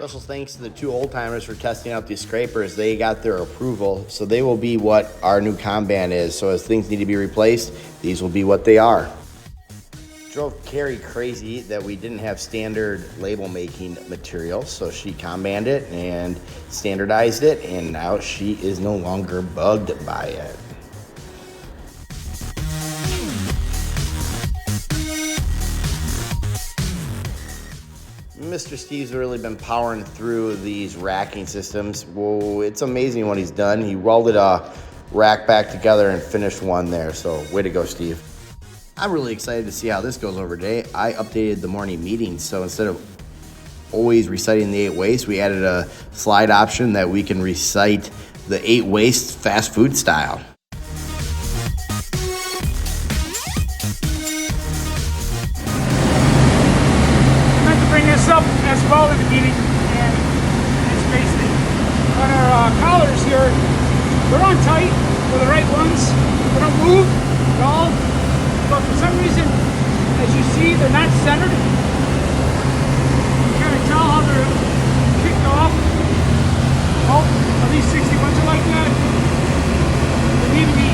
Special thanks to the two old timers for testing out these scrapers. They got their approval, so they will be what our new Kanban is. So as things need to be replaced, these will be what they are. Drove Carrie crazy that we didn't have standard label making material, so she Kanbaned it and standardized it, and now she is no longer bugged by it. Mr. Steve's really been powering through these racking systems. Whoa, it's amazing what he's done. He welded a rack back together and finished one there, so way to go, Steve. I'm really excited to see how this goes over today. I updated the morning meetings, so instead of always reciting the 8 wastes, we added a slide option that we can recite the 8 wastes fast food style. Bring this up as well in the meeting, and it's basically on our collars here. They're on tight, they're the right ones. They don't move at all, but for some reason, as you see, they're not centered. You kind of tell how they're kicked off. Oh, at least 60 ones are like that. They need to be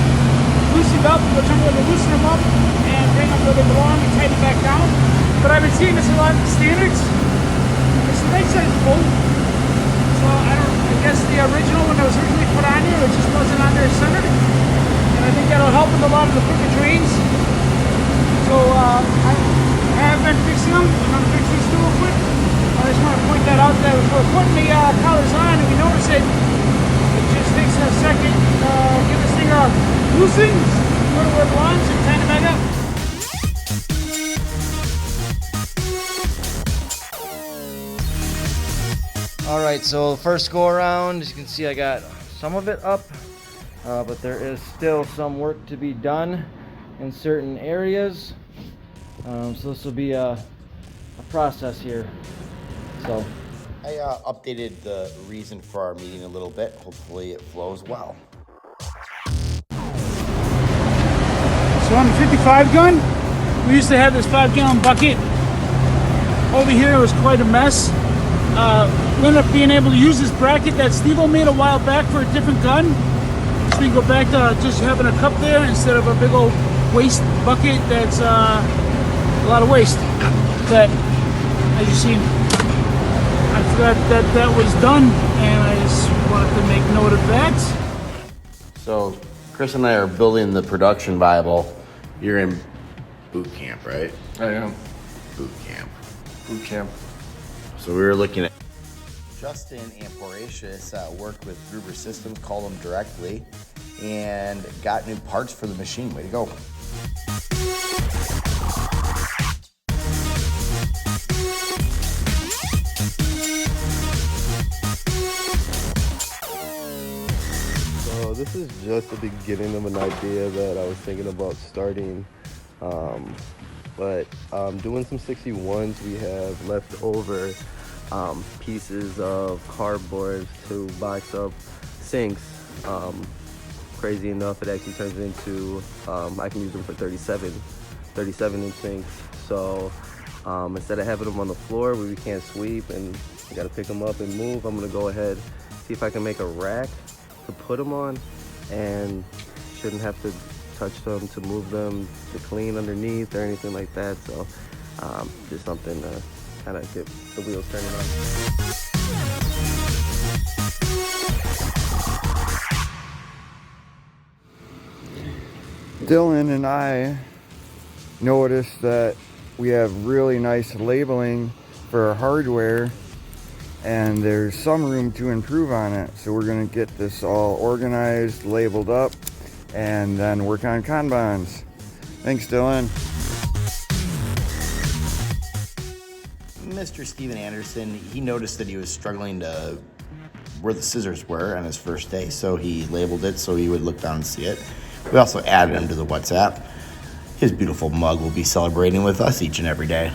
loosened up, which I'm going to loosen them up and bring them where they belong and tighten back down. But I've been seeing this a lot in standards. It's a nice size bolt. So I guess the original, when it was originally put on here, it just wasn't on there centered. And I think that'll help with a lot of the quicker drains. So I have been fixing them. I'm going to fix these two real quick. I just want to point that out that we're putting the collars on and we notice it. It just takes a second. Give this thing a loosening, go to where it belongs and tighten it back up. All right, so first go around, as you can see, I got some of it up, but there is still some work to be done in certain areas. So this will be a process here. So I updated the reason for our meeting a little bit. Hopefully it flows well. So on the 55 gun, we used to have this 5-gallon bucket. Over here it was quite a mess. We ended up being able to use this bracket that Steve-O made a while back for a different gun. So we can go back to just having a cup there instead of a big old waste bucket that's a lot of waste. That, as you see, I forgot that was done, and I just wanted to make note of that. So Chris and I are building the production Bible. You're in boot camp, right? I am. Boot camp. Boot camp. So we were looking at Justin and Poratius worked with Gruber Systems, called them directly, and got new parts for the machine. Way to go. So this is just the beginning of an idea that I was thinking about starting. But doing some 61s, we have left over pieces of cardboard to box up sinks. Crazy enough, it actually turns into, I can use them for 37-inch sinks. So instead of having them on the floor where we can't sweep and you gotta pick them up and move, I'm gonna go ahead, see if I can make a rack to put them on, and shouldn't have to touch them to move them to clean underneath or anything like that. So just something to kind of get the wheels turning on. Dylan and I noticed that we have really nice labeling for our hardware, and there's some room to improve on it. So we're going to get this all organized, labeled up, and then work on Kanbans. Thanks, Dylan. Mr. Steven Anderson, he noticed that he was struggling to where the scissors were on his first day, so he labeled it so he would look down and see it. We also added him to the WhatsApp. His beautiful mug will be celebrating with us each and every day.